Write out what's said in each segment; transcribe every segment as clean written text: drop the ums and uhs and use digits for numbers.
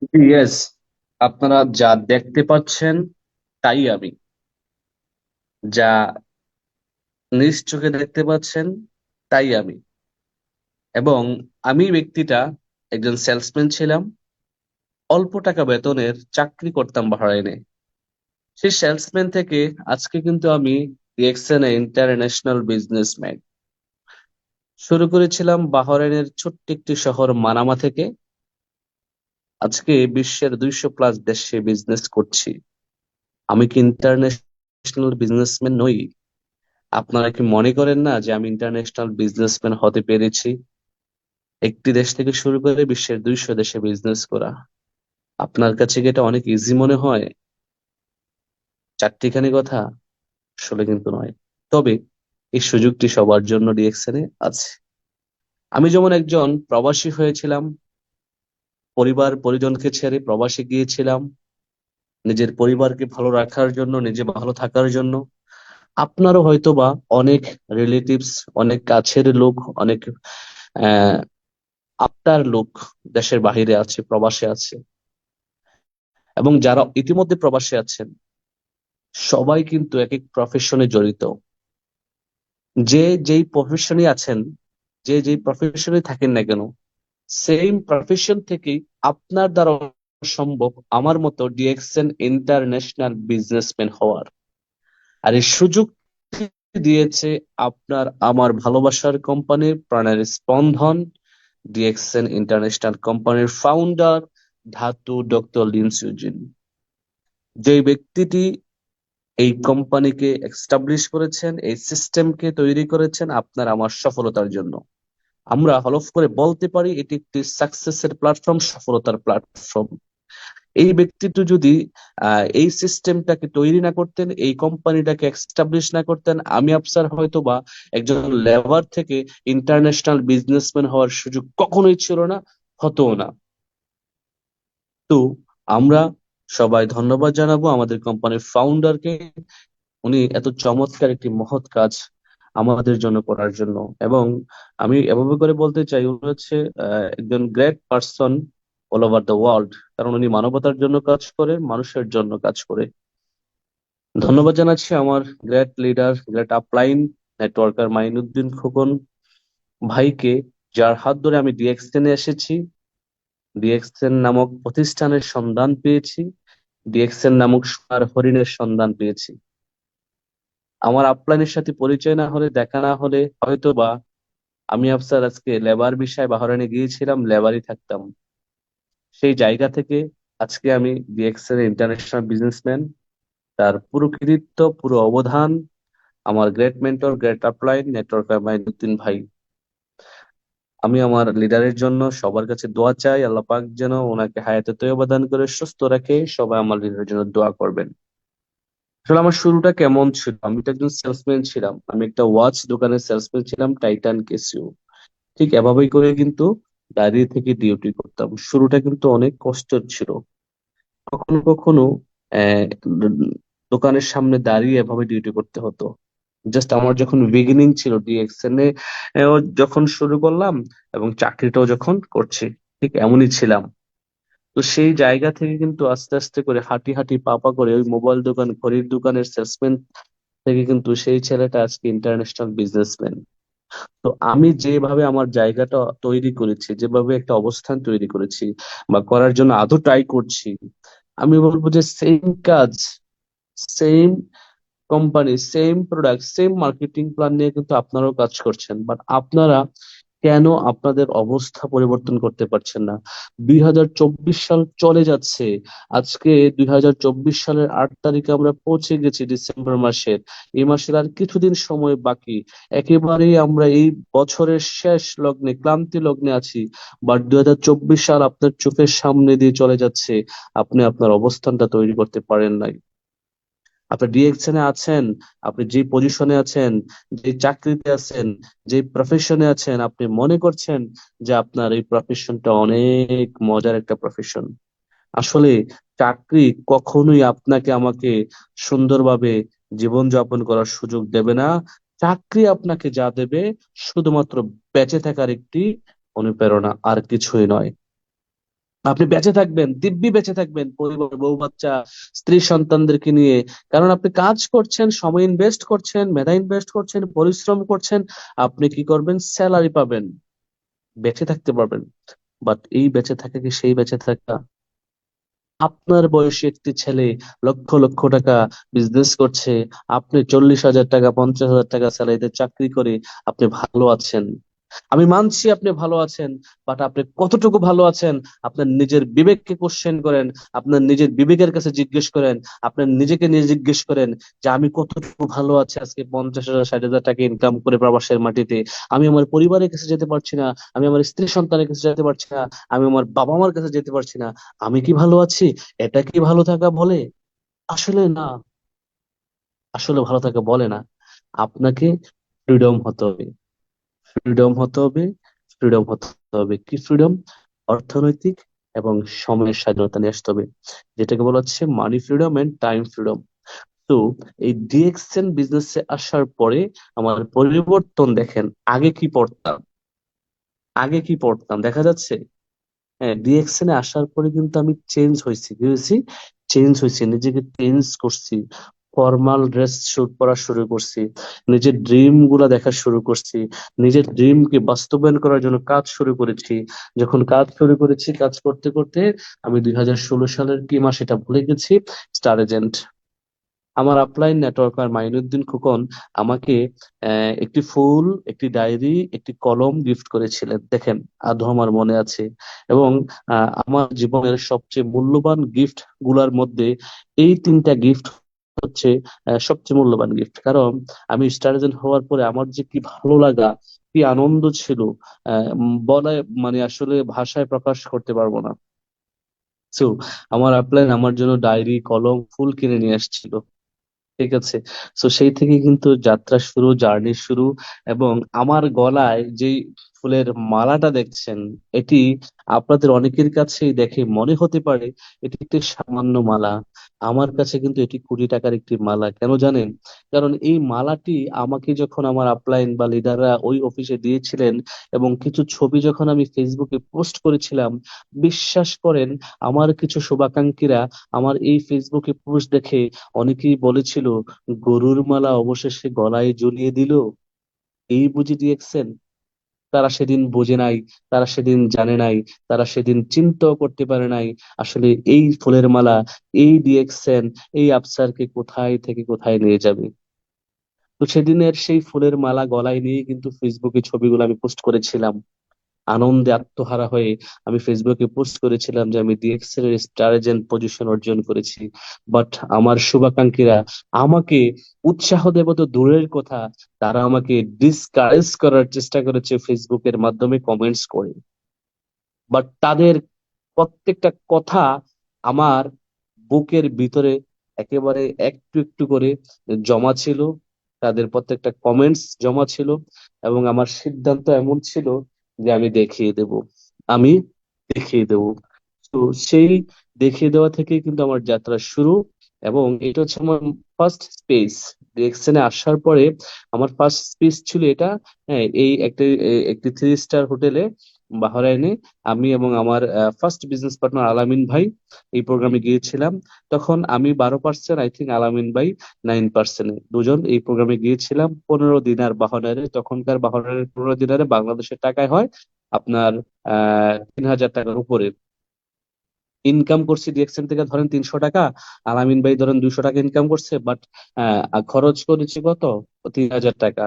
Yes, আপনারা যা দেখতে পাচ্ছেন তাই আমি, যা নিজ চোখে দেখতে পাচ্ছেন তাই আমি। এবং আমি ব্যক্তিটা একজন সেলসম্যান ছিলাম, অল্প টাকা বেতনের চাকরি করতাম বাহরাইনে। সেই সেলসম্যান থেকে আজকে কিন্তু আমি ডিএক্সএন ইন্টারন্যাশনাল বিজনেসম্যান। শুরু করেছিলাম বাহরাইনের ছোট্ট একটি শহর মানামা থেকে, আজকে বিশ্বের 200+ দেশে বিজনেস করছি। আমি কি ইন্টারন্যাশনাল বিজনেসম্যান নই? আপনারা কি মনে করেন না যে আমি ইন্টারন্যাশনাল বিজনেসম্যান হতে পেরেছি? একটি দেশ থেকে শুরু করে বিশ্বের 200 দেশে বিজনেস করা, আপনার কাছে কি এটা অনেক ইজি মনে হয়? চারটিখানি কথা? আসলে কিন্তু নয়। তবে এই সুযোগটি সবার জন্য ডিএক্সএনে আছে। আমি যেমন একজন প্রবাসী হয়েছিলাম, পরিবার পরিজনকে ছেড়ে প্রবাসে গিয়েছিলাম নিজের পরিবারকে ভালো রাখার জন্য, নিজে ভালো থাকার জন্য। আপনারও হয়তোবা অনেক রিলেটিভস, অনেক কাছের লোক, অনেক আহ আপনার লোক দেশের বাহিরে আছে, প্রবাসে আছে। এবং যারা ইতিমধ্যে প্রবাসে আছেন, সবাই কিন্তু এক এক প্রফেশনে জড়িত। যে যেই প্রফেশনে আছেন, যে যেই প্রফেশনে থাকেন না কেন, সেম প্রফেশন থেকেই আপনার দ্বারা সম্ভব আমার মতো ডিএক্সএন ইন্টারন্যাশনাল বিজনেসম্যান হওয়ার। আর এই সুযোগ দিয়েছে আপনার আমার ভালোবাসার কোম্পানির প্রাণের স্পন্দন, ডিএক্সএন ইন্টারন্যাশনাল কোম্পানির ফাউন্ডার ধাতু ডক্টর লিন সুজিন। যে ব্যক্তিটি এই কোম্পানিকে এস্টাবলিশ করেছেন, এই সিস্টেমকে তৈরি করেছেন আপনার আমার সফলতার জন্য। আমরা হলফ করে বলতে পারি এটি একটি সাকসেসের প্ল্যাটফর্ম, সফলতার প্ল্যাটফর্ম। এই ব্যক্তিটি যদি এই সিস্টেমটাকে তৈরি না করতেন, এই কোম্পানিটাকে এস্টাবলিশ না করতেন, আমি আফসার হয়তো বা একজন লেবার থেকে ইন্টারন্যাশনাল বিজনেসম্যান হওয়ার সুযোগ কখনোই ছিল না, হতো না। তো আমরা সবাই ধন্যবাদ জানাবো আমাদের কোম্পানির ফাউন্ডারকে, উনি এত চমৎকার একটি মহৎ কাজ আমাদের জন্য করার জন্য। এবং আমি এভাবে করে বলতে চাই, উনি হচ্ছে একজন great person all over the world, কারণ উনি মানবতার জন্য কাজ করে, মানুষের জন্য কাজ করে। ধন্যবাদ জানাচ্ছি আমার great leader, great upline networker Mainuddin Khokon ভাইকে, যার হাত ধরে আমি ডিএক্সএন এ এসেছি, ডিএক্সএন নামক প্রতিষ্ঠানের সন্ধান পেয়েছি, ডিএক্সএন নামক সোনার হরিণের সন্ধান পেয়েছি। আমার আপলাইনের সাথে পরিচয় না হলে, দেখা না হলে, হয়তো বা আমি আফসার আজকে লেবার বিষয়ে বাহরাইনে গিয়েছিলাম, লেবারই থাকতাম। সেই জায়গা থেকে আজকে আমি ডিএক্সএন ইন্টারন্যাশনাল বিজনেসম্যান। তার পুরো কৃতিত্ব, পুরো অবদান আমার great mentor, great upline networker Mainuddin ভাই। আমি আমার লিডারের জন্য সবার কাছে দোয়া চাই, আল্লাহ পাক যেন ওনাকে হায়াতে তৈয়বা দান করে সুস্থ রাখে। সবাই আমার লিডারের জন্য দোয়া করবেন। আসলে আমার শুরুটা কেমন ছিল, আমি তো একজন সেলসম্যান ছিলাম, আমি একটা ওয়াচ দোকানের সেলসম্যান ছিলাম, টাইটান কেসিও। ঠিক এভাবেই করে কিন্তু দাঁড়িয়ে থেকে ডিউটি করতাম। শুরুটা কিন্তু অনেক কষ্টের ছিল। কখনো কখনো আহ দোকানের সামনে দাঁড়িয়ে এভাবে ডিউটি করতে হতো। জাস্ট আমার যখন বিগিনিং ছিল ডিএক্সএন এ, যখন শুরু করলাম এবং চাকরিটাও যখন করছি, ঠিক এমনই ছিলাম। তো সেই জায়গা থেকে কিন্তু আস্তে আস্তে করে হাঁটি হাঁটি পা পা করে ওই মোবাইল দোকান, ঘড়ির দোকানের সেলসম্যান থেকে কিন্তু সেই ছেলেটা আজকে ইন্টারন্যাশনাল বিজনেসম্যান। তো আমি যেভাবে আমার জায়গাটা তৈরি করেছি, যেভাবে একটা অবস্থান তৈরি করেছি বা করার জন্য আদৌ ট্রাই করছি, আমি বলবো যে সেম কাজ, same company, same product, same marketing plan নিয়ে কিন্তু আপনারাও কাজ করছেন, বাট আপনারা কেন আপনাদের অবস্থা পরিবর্তন করতে পারছেন না? 2024 সাল চলে যাচ্ছে, আজকে 2024 সালের 8 তারিখে আমরা পৌঁছে গেছি ডিসেম্বর মাসের। এই মাসের আর কিছুদিন সময় বাকি। একেবারেই আমরা এই বছরের শেষ লগ্নে, ক্লান্তি লগ্নে আছি। বাট 2024 সাল আপনার চোখের সামনে দিয়ে চলে যাচ্ছে, আপনি আপনার অবস্থানটা তৈরি করতে পারেন নাই। আপনি ডিরেকশনে আছেন, আপনি যে পজিশনে আছেন, যে চাকরিতে আছেন, যে প্রফেশনে আছেন, আপনি মনে করছেন যে আপনার এই প্রফেশনটা অনেক মজার একটা প্রফেশন। আসলে চাকরি কখনোই আপনাকে আমাকে সুন্দরভাবে জীবনযাপন করার সুযোগ দেবে না। চাকরি আপনাকে যা দেবে, শুধুমাত্র বেঁচে থাকার একটি অনুপ্রেরণা, আর কিছুই নয়। আপনি বেঁচে থাকবেন, দিব্যি বেঁচে থাকবেন, পরিবার, বউ বাচ্চা, স্ত্রী সন্তানদেরকে নিয়ে। কারণ আপনি কাজ করছেন, সময় ইনভেস্ট করছেন, মেধা ইনভেস্ট করছেন, পরিশ্রম করছেন। আপনি কি করবেন? স্যালারি পাবেন, বেঁচে থাকতে পারবেন। বাট এই বেঁচে থাকা কি সেই বেঁচে থাকা? আপনার বয়সী একটি ছেলে লক্ষ লক্ষ টাকা বিজনেস করছে, আপনি 40,000 টাকা, 50,000 টাকা স্যালারিতে চাকরি করে আপনি ভালো আছেন। আমি মানছি আপনি ভালো আছেন, বাট আপনি কতটুকু ভালো আছেন? আপনার নিজের বিবেককে কোশ্চেন করেন, আপনার নিজের বিবেকের কাছে জিজ্ঞেস করেন, আপনার নিজেকে নিয়ে জিজ্ঞেস করেন যে আমি কতটুকু ভালো আছি আজকে 50,000 60,000 টাকা ইনকাম করে প্রবাসের মাটিতে। আমি আমার পরিবারের কাছে যেতে পারছি না, আমি আমার স্ত্রী সন্তানের কাছে যেতে পারছি না, আমি আমার বাবা মার কাছে যেতে পারছি না। আমি কি ভালো আছি? এটা কি ভালো থাকা বলে? আসলে না, আসলে ভালো থাকা বলে না। আপনাকে ফ্রিডম হতে হবে, ফ্রিডম হতে হবে, ফ্রিডম হতে হবে। কি ফ্রিডম? অর্থনৈতিক এবং সময়ের স্বাধীনতা নিয়ে আসতে হবে, যেটাকে বলা হচ্ছে মানি ফ্রিডম এন্ড টাইম ফ্রিডম। তো এই ডিএক্সএন বিজনেসে আসার পরে আমার পরিবর্তন দেখেন। আগে কি পড়তাম, আগে কি পড়তাম দেখা যাচ্ছে। হ্যাঁ, ডিএক্সএন এ আসার পরে কিন্তু আমি চেঞ্জ হয়েছি। কি হয়েছি? চেঞ্জ হয়েছি, নিজেকে চেঞ্জ করছি। ফর্মাল ড্রেস শুট পরা শুরু করছি, নিজের ড্রিম গুলা দেখা শুরু করছি, নিজের ড্রিম কে বাস্তবায়ন করার জন্য কাজ শুরু করেছি। যখন কাজ শুরু করেছি, কাজ করতে করতে আমি 2016 সালের কি মাস এটা ভুলে গেছি, স্টার এজেন্ট। আমার আপলাইন নেটওয়ার্কার মাইনুদ্দিন খোকন আমাকে একটি ফুল, একটি ডায়েরি, একটি কলম গিফট করেছিলেন, দেখেন আদৌ আমার মনে আছে। এবং আমার জীবনের সবচেয়ে মূল্যবান গিফট গুলার মধ্যে এই তিনটা গিফট হচ্ছে সবচেয়ে মূল্যবান গিফট। কারণ আমি স্টার এজেন্ট হওয়ার পরে আমার যে কি ভালো লাগা, কি আনন্দ ছিল, বলে মানে আসলে ভাষায় প্রকাশ করতে পারবো না। তো আমার আপলাইন আমার জন্য ডায়েরি, কলম, ফুল কিনে নিয়ে আসছিল। ঠিক আছে। তো সেই থেকে কিন্তু যাত্রা শুরু, জার্নি শুরু। এবং আমার গলায় যে ফুলের মালাটা দেখছেন, এটি আপনাদের অনেকের কাছেই দেখে মনে হতে পারে এটি একটি সামান্য মালা। আমার কাছে কিন্তু এটি কোটি টাকার একটি মালা। কেন জানেন? কারণ এই মালাটি আমাকে যখন আমার আপলাইন বা লিডাররা ওই অফিসে দিয়েছিলেন, এবং কিছু ছবি যখন আমি ফেসবুকে পোস্ট করেছিলাম, বিশ্বাস করেন আমার কিছু শুভাকাঙ্ক্ষীরা আমার এই ফেসবুকে পোস্ট দেখে অনেকেই বলেছিল, গরুর মালা অবশেষে গলায় ঝুলিয়ে দিল, এই বুঝি ডিএক্সএন। তারা সেদিন বোঝে নাই, তারা সেদিন জানে নাই, তারা সেদিন চিন্তাও করতে পারে নাই আসলে এই ফুলের মালা, এই ডিএক্সএন, এই আফসারকে কোথায় থেকে কোথায় নিয়ে যাবে। তো সেদিনের সেই ফুলের মালা গলায় নিয়ে কিন্তু ফেসবুকে ছবিগুলো আমি পোস্ট করেছিলাম। আনন্দে আত্মহারা হয়ে আমি ফেসবুকে পোস্ট করেছিলাম যে আমি ডিএক্সএল এর স্টার এজেন্ট পজিশন অর্জন করেছি। বাট আমার শুভাকাঙ্ক্ষীরা আমাকে উৎসাহ দেব তো দূরের কথা, তারা আমাকে ডিসকারেজ করার চেষ্টা করেছে ফেসবুকের মাধ্যমে কমেন্টস করে। বাট তাদের প্রত্যেকটা কথা আমার বুকের ভিতরে একেবারে একটু একটু করে জমা ছিল, তাদের প্রত্যেকটা কমেন্টস জমা ছিল। এবং আমার সিদ্ধান্ত এমন ছিল যে আমি দেখিয়ে দেব, আমি দেখিয়ে দেব। তো সেই দেখিয়ে দেওয়া থেকে কিন্তু আমার যাত্রা শুরু। এবং এটা হচ্ছে আমার ফার্স্ট স্পেস। ডিরেকশনে আসার পরে আমার ফার্স্ট স্পেস ছিল এটা। হ্যাঁ, এই একটি 3 স্টার হোটেলে বাহরাইনে আমি এবং আমার ফার্স্ট বিজনেস পার্টনার আলামিন ভাই এই প্রোগ্রামে গিয়েছিলাম। তখন আমি 12%, আই থিঙ্ক আলামিন ভাই 9%, দুজন এই প্রোগ্রামে গিয়েছিলাম। 15 দিনার বাহরাইনে, তখনকার বাহরাইনের 15 দিনারে বাংলাদেশের টাকায় হয় আপনার 3,000 টাকার উপরে। ইনকাম করছি ডিএক্সএন থেকে ধরেন 300 টাকা, আলামিন ভাই ধরেন 200 টাকা ইনকাম করছে, বাট খরচ করেছি কত? 3,000 টাকা।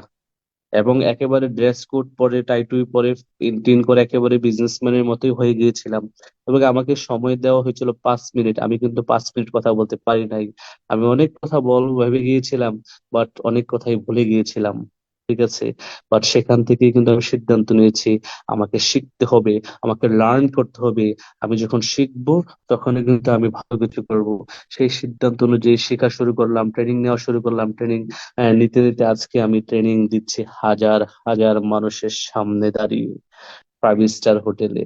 এবং একেবারে ড্রেস কোড পরে, টাই টুই পরে, ইন টিন করে একেবারে বিজনেসম্যানের মতোই হয়ে গিয়েছিলাম। এবং আমাকে সময় দেওয়া হয়েছিল 5 মিনিট, আমি কিন্তু 5 মিনিট কথা বলতে পারি নাই। আমি অনেক কথা বলবো ভেবে গিয়েছিলাম, বাট অনেক কথাই ভুলে গিয়েছিলাম। ঠিক আছে। বাট সেখান থেকেই কিন্তু আমি সিদ্ধান্ত নিয়েছি আমাকে শিখতে হবে, আমাকে লার্ন করতে হবে। আমি যখন শিখবো তখনই কিন্তু আমি ভালো কিছু করব। সেই সিদ্ধান্ত অনুযায়ী শেখা শুরু করলাম, ট্রেনিং নেওয়া শুরু করলাম। ট্রেনিং নিতে নিতে আজকে আমি ট্রেনিং দিচ্ছি হাজার হাজার মানুষের সামনে দাঁড়িয়ে। 5 স্টার হোটেলে।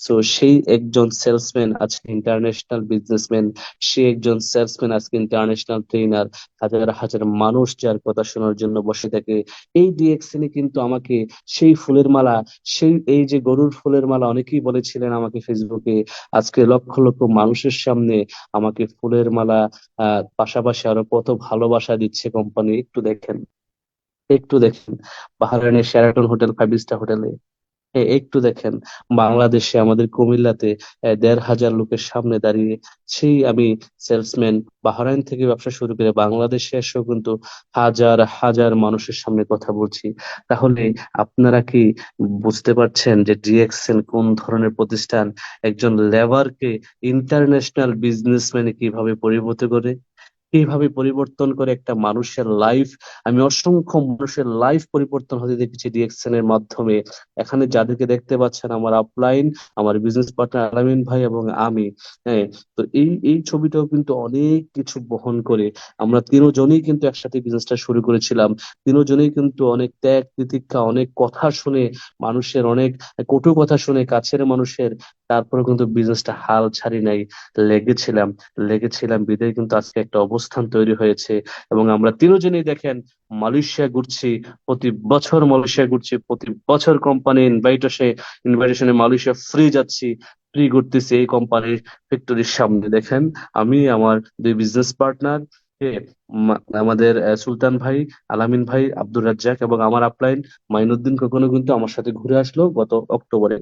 সো সেই একজন সেলসম্যান আজকে ইন্টারন্যাশনাল বিজনেসম্যান, সে একজন সেলসম্যান আজকে ইন্টারন্যাশনাল ট্রেনার। হাজার হাজার মানুষ যার কথা শোনার জন্য বসে থাকে। এই ডিএক্সএন কিন্তু আমাকে সেই ফুলের মালা, সেই এই যে গরুর ফুলের মালা অনেকেই বলেছিলেন আমাকে ফেসবুকে, আজকে লক্ষ লক্ষ মানুষের সামনে আমাকে ফুলের মালা পাশাপাশি আরো কত ভালোবাসা দিচ্ছে কোম্পানি। একটু দেখেন, একটু দেখেন বাহরাইনের শেরাটন হোটেল, 5 স্টার হোটেলে একটু দেখেন বাংলাদেশে আমাদের কুমিল্লাতে 1,500 লোকের সামনে দাঁড়িয়ে সেই আমি সেলসম্যান বাহরাইন থেকে ব্যবসা শুরু করে বাংলাদেশে এসেও কিন্তু হাজার হাজার মানুষের সামনে কথা বলছি। তাহলে আপনারা কি বুঝতে পারছেন যে ডিএক্সএন কোন ধরনের প্রতিষ্ঠান? একজন লেবারকে ইন্টারন্যাশনাল বিজনেসম্যানে কিভাবে পরিণত করে, কিভাবে পরিবর্তন করে একটা মানুষের লাইফ। আমি অসংখ্য মানুষের লাইফ পরিবর্তন হতে দেখেছি ডিএক্সএন এর মাধ্যমে। এখানে যাদেরকে দেখতে পাচ্ছেন আমার আপলাইন, আমার বিজনেস পার্টনার আলামিন ভাই এবং আমি। হ্যাঁ, তো এই এই ছবিটাও কিন্তু অনেক কিছু বহন করে। আমরা তিনজনেই কিন্তু একসাথে বিজনেসটা শুরু করেছিলাম। তিনজনেই কিন্তু অনেক ত্যাগ তিতিক্ষা, অনেক কথা শুনে, মানুষের অনেক কটু কথা শুনে, কাছের মানুষের, তারপরে কিন্তু বিজনেসটা হাল ছাড়ি নাই। লেগেছিলাম, লেগেছিলাম বিদায় কিন্তু আজকে একটা অবস্থান তৈরি হয়েছে। এবং আমরা তিনজনেই দেখেন মালয়েশিয়া ঘুরছি, প্রতি বছর মালয়েশিয়া ঘুরছি, প্রতি বছর কোম্পানি ইনভাইটেশনে মালয়েশিয়া ফ্রি যাচ্ছি, ফ্রি ঘুরতেছি এই কোম্পানির ফ্যাক্টরির সামনে। দেখেন আমি আমার দুই বিজনেস পার্টনার আমাদের সুলতান ভাই, আলামিন ভাই, আব্দুর রাজ্জাক এবং আমার আপলাইন মাইনুদ্দিন কখনো কিন্তু আমার সাথে ঘুরে আসলো গত অক্টোবরে,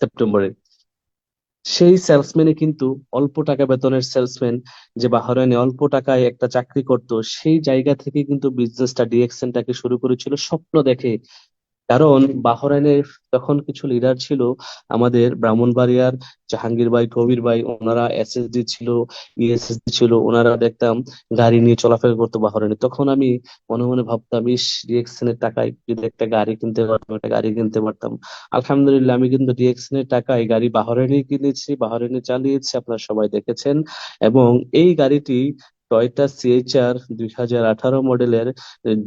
সেপ্টেম্বরে। সেই সেলসম্যানে কিন্তু অল্প টাকা বেতনের সেলসম্যান, যে বাহরাইনে অল্প টাকায় একটা চাকরি করত, সেই জায়গা থেকে কিন্তু বিজনেসটা ডিএক্সএনটাকে শুরু করেছিল স্বপ্ন দেখে। কারণ বাহরাইনের তখন কিছু লিডার ছিল, আমাদের ব্রাহ্মণবাড়িয়ার জাহাঙ্গীর ভাই, কবির ভাই, ওনারা এসএসডি ছিল, ইএসএসডি ছিল, ওনারা দেখতাম গাড়ি নিয়ে চলাফেরা করতো বাহরাইনে। তখন আমি মনে মনে ভাবতাম, ইস ডিএক্সএন এর টাকায় যদি একটা গাড়ি কিনতে পারতাম, একটা গাড়ি কিনতে পারতাম। আলহামদুলিল্লাহ আমি কিন্তু ডিএক্সএন এর টাকায় গাড়ি বাহরাইনে কিনেছি, বাহরাইনে চালিয়েছি, আপনারা সবাই দেখেছেন। এবং এই গাড়িটি টয়োটা সিএইচআর 2018 মডেলের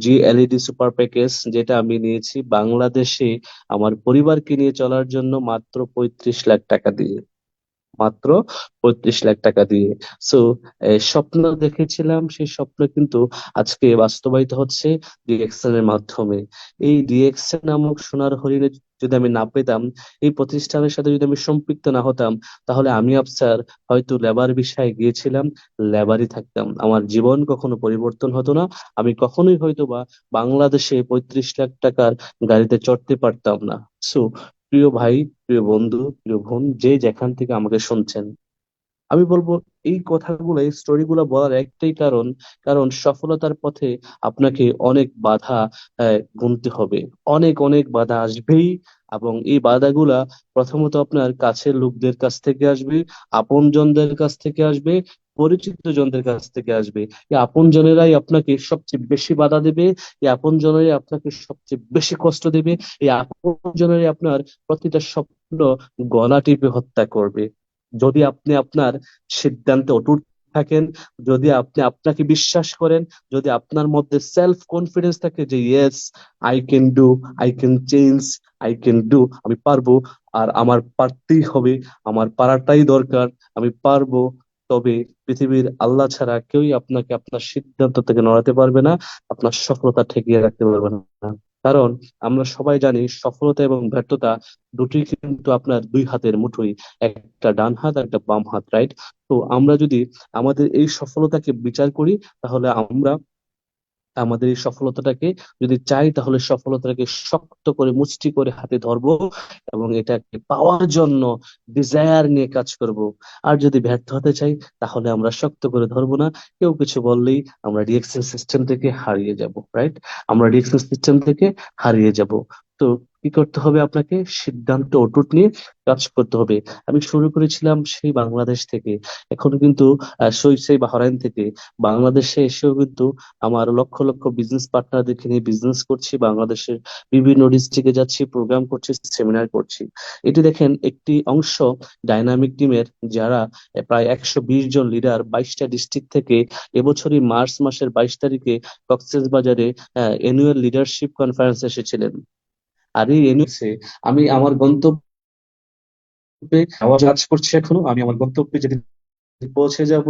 জি এলইডি সুপার প্যাকেজ, যেটা আমি নিয়েছি বাংলাদেশে আমার পরিবারকে নিয়ে চলার জন্য মাত্র 35 লাখ টাকা দিয়ে, মাত্র 35 লাখ টাকা দিয়ে। সো স্বপ্ন দেখেছিলাম, সেই স্বপ্ন কিন্তু আজকে বাস্তবায়িত হচ্ছে ডিএক্সএন এর মাধ্যমে। এই ডিএক্সএন নামক সোনার হরিণে যদি আমি না পেতাম, এই প্রতিষ্ঠানের সাথে যদি আমি সম্পৃক্ত না হতাম, তাহলে আমি আফসার হয়তো লেবার বিষয়ে গিয়েছিলাম, লেবারই থাকতাম, আমার জীবন কখনো পরিবর্তন হতো না। আমি কখনোই হয়তো বা বাংলাদেশে 35 লাখ টাকার গাড়িতে চড়তে পারতাম না। সো প্রিয় ভাই, প্রিয় বন্ধু, প্রিয় বোন, যে যেখান থেকে আমাকে শুনছেন, আমি বলবো এই কথাগুলো, এই স্টোরিগুলো বলার একটাই কারণ, কারণ সফলতার পথে আপনাকে অনেক বাধা গুনতে হবে। অনেক অনেক বাধা আসবেই। এবং এই বাধাগুলা প্রথমত আপনার কাছের লোকদের কাছ থেকে আসবে, আপনজনদের কাছ থেকে আসবে, পরিচিত জনদের কাছ থেকে আসবে। এই আপনজনেরাই আপনাকে সবচেয়ে বেশি বাধা দেবে, এই আপনজনেরাই আপনাকে সবচেয়ে বেশি কষ্ট দেবে, এই আপনজনেরাই আপনার প্রতিটা স্বপ্ন গলা টিপে হত্যা করবে। যদি আপনি আপনার সিদ্ধান্তে অটুট থাকেন, যদি আপনি আপনাকে বিশ্বাস করেন, যদি আপনার মধ্যে সেলফ কনফিডেন্স থাকে যে yes, I can do, I can change, I can do, আমি পারবো, আর আমার পারতেই হবে, আমার পারাটাই দরকার, আমি পারবো, তবে পৃথিবীর আল্লাহ ছাড়া কেউই আপনাকে আপনার সিদ্ধান্ত থেকে নড়াতে পারবে না, আপনার সফলতা ঠেকিয়ে রাখতে পারবে না। কারণ আমরা সবাই জানি সফলতা এবং ব্যর্থতা দুটোই কিন্তু আপনার দুই হাতের মুঠোই, একটা ডান হাত আর একটা বাম হাত, রাইট? তো আমরা যদি আমাদের এই সফলতাকে বিচার করি, তাহলে আমরা আমাদের এই সফলতাটাকে যদি চাই, তাহলে সফলতাটাকে শক্ত করে মুষ্টি করে হাতে ধরবো এবং এটাকে পাওয়ার জন্য ডিজায়ার নিয়ে কাজ করব। আর যদি ব্যর্থ হতে চাই, তাহলে আমরা শক্ত করে ধরবো না, কেউ কিছু বললেই আমরা রিয়েকশন সিস্টেম থেকে হারিয়ে যাব, রাইট? আমরা রিয়েকশন সিস্টেম থেকে হারিয়ে যাব। তো কি করতে হবে? আপনাকে সিদ্ধান্ত অটুট নিয়ে কাজ করতে হবে। আমি শুরু করেছিলাম সেই বাংলাদেশ থেকে, এখন কিন্তু সেই বাহরাইন থেকে। বাংলাদেশে এসেও কিন্তু আমার লক্ষ লক্ষ বিজনেস পার্টনারদেরকে নিয়ে বিজনেস করছি, বাংলাদেশের বিভিন্ন ডিস্ট্রিক্টে যাচ্ছি, প্রোগ্রাম করছি, সেমিনার করছি। এটি দেখেন একটি অংশ ডাইনামিক টিমের, যারা প্রায় 120 জন লিডার 22টা ডিস্ট্রিক্ট থেকে এবছরই মার্চ মাসের 22 তারিখে কক্সবাজারে অ্যানুয়াল লিডারশিপ কনফারেন্স এসেছিলেন। আর এই এনওসি আমি আমার গন্তব্যে কাজ করছি এখনো। আমি আমার গন্তব্যে যেদিন পৌঁছে যাব,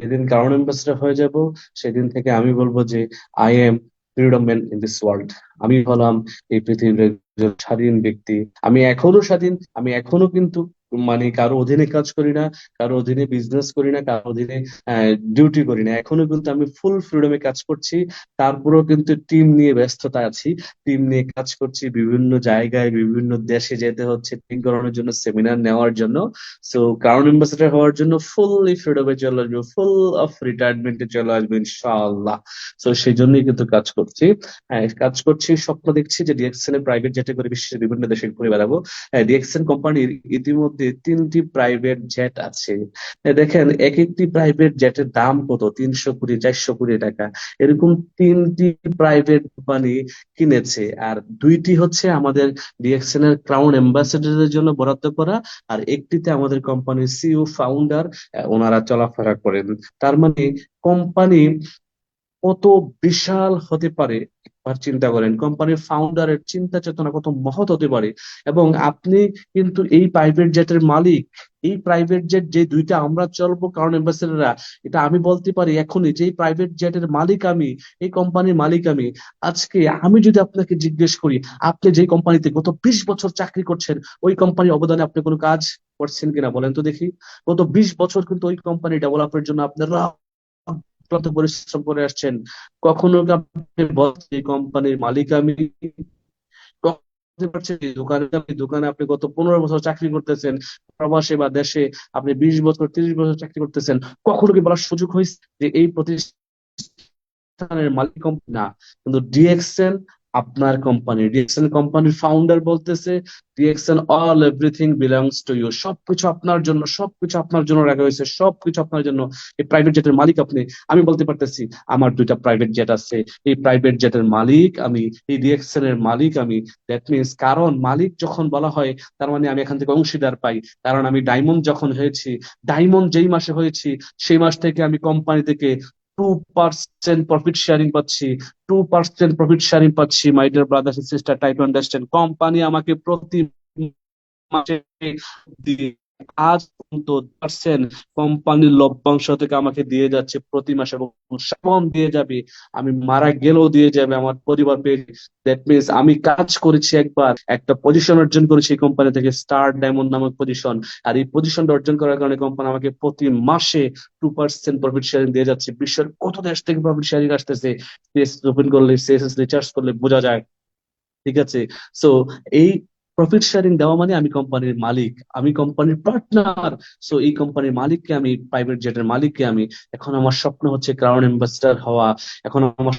যেদিন কারণ অ্যাম্বাসেডর হয়ে যাব, সেদিন থেকে আমি বলবো যে I am freedom man in this world. আমি হলাম এই পৃথিবীর একজন স্বাধীন ব্যক্তি। আমি এখনো স্বাধীন। আমি এখনো কিন্তু মানে কারো অধীনে কাজ করি না, কারো অধীনে বিজনেস করি না, কারো অধীনে ডিউটি করি না। এখনো কিন্তু আমি ফুল ফ্রিডমে কাজ করছি। তারপরেও কিন্তু টিম নিয়ে ব্যস্ততা আছি, টিম নিয়ে কাজ করছি, বিভিন্ন জায়গায় বিভিন্ন দেশে যেতে হচ্ছে টিম করানোর জন্য, সেমিনার নেওয়ার জন্য। সো ক্রাউন এম্বাসেডর হওয়ার জন্য ফুললি ফ্রিডমে চলে আসবে, ফুল অফ রিটায়ারমেন্টে চলে আসবে ইনশাআল্লাহ। সো সেই জন্যই কিন্তু কাজ করছি। হ্যাঁ, কাজ করছি, স্বপ্ন দেখছি যে ডিএক্সএন এর প্রাইভেট জেটে করে বিশ্বের বিভিন্ন দেশে ঘুরে বেড়াবো। হ্যাঁ, ডিএক্সএন কোম্পানির ইতিমধ্যে 3টি প্রাইভেট জেট আছে। দেখেন এক একটি প্রাইভেট জেটের দাম কত, 300 কোটি, 400 কোটি টাকা। এরকম 3টি প্রাইভেট কোম্পানি কিনেছে, আর 2টি হচ্ছে আমাদের ডিএক্সএন এর ক্রাউন এম্বাসেডরের জন্য বরাদ্দ করা, আর একটিতে আমাদের কোম্পানির সিইও ফাউন্ডার ওনারা চলাফেরা করেন। তার মানে কোম্পানি কত বিশাল হতে পারে, একবার চিন্তা করেন কোম্পানির ফাউন্ডারের চিন্তা চেতনা কত মহৎ হতে পারে। এবং আপনি কিন্তু এই প্রাইভেট জেটের মালিক। এই প্রাইভেট জেট যে 2টা আমরা চলবো কারণ এম্বাসেডররা, এটা আমি বলতে পারি এখনই যে এই প্রাইভেট জেটের মালিক আমি, এই কোম্পানির মালিক আমি। আজকে আমি যদি আপনাকে জিজ্ঞেস করি, আপনি যে কোম্পানিতে গত 20 বছর চাকরি করছেন, ওই কোম্পানির অবদানে আপনি কোনো কাজ করছেন কিনা বলেন তো দেখি। গত 20 বছর কিন্তু ওই কোম্পানি ডেভেলপের জন্য আপনারা কত পরিশ্রম করে আসছেন। কখনো কি আপনি বলছেন এই কোম্পানির মালিক আমি? কখনো বলতে পারছেন এই দোকানে আমি, দোকানে আপনি গত 15 বছর চাকরি করতেছেন, প্রবাসে বা দেশে আপনি 20 বছর 30 বছর চাকরি করতেছেন? কখনো কি বলার সুযোগ হয়েছে যে এই প্রতিষ্ঠানের মালিক কোম্পানি না, কিন্তু ডিএক্সএল আপনার কোম্পানি, ডিএক্সএল কোম্পানির ফাউন্ডার বলতেছে DXL all everything belongs to you, সবকিছু আপনার জন্য, সবকিছু আপনার জন্য রাখা হয়েছে, সবকিছু আপনার জন্য। এই প্রাইভেট জেটের মালিক আপনি। আমি বলতে পারতেছি আমার 2টা প্রাইভেট জেট আছে, এই প্রাইভেট জেটের মালিক আমি, এই ডিএক্সএল এর মালিক আমি। দ্যাট মিনস, কারণ মালিক যখন বলা হয় তার মানে আমি এখান থেকে অংশীদার পাই। কারণ আমি ডায়মন্ড যখন হয়েছি, ডায়মন্ড যেই মাসে হয়েছি সেই মাস থেকে আমি কোম্পানি থেকে 2% প্রফিট শেয়ারিং পাচ্ছি। 2% প্রফিট শেয়ারিং পাচ্ছি। My dear brothers and sister, try to understand. Company আমাকে প্রতি মাসে দিয়ে আজ পর্যন্ত 2% কোম্পানির লভ্যাংশ থেকে আমাকে দিয়ে যাচ্ছে প্রতি মাসে, এবং সাবন দিয়ে যাবে, আমি মারা গেলেও দিয়ে যাবে আমার পরিবার পেয়ে। দ্যাট মিনস আমি কাজ করেছি, একবার একটা পজিশন অর্জন করেছি এই কোম্পানি থেকে, স্টার ডায়মন্ড নামক পজিশন। আর এই পজিশনটা অর্জন করার কারণে কোম্পানি আমাকে প্রতি মাসে 2% প্রফিট শেয়ারিং দিয়ে যাচ্ছে। বিশ্বের কত দেশ থেকে প্রফিট শেয়ারিং আসতেছে, ওপেন করলে, সিএসএস রিচার্জ করলে বোঝা যায়। ঠিক আছে। সো এই প্রফিট শেয়ারিং দেওয়া মানে আমি কোম্পানির মালিক, আমি কোম্পানির পার্টনার। সো এই কোম্পানির মালিককে আমি, প্রাইভেট জেটের মালিককে আমি। এখন আমার স্বপ্ন হচ্ছে ক্রাউন অ্যাম্বাসেডর হওয়া। এখন আমার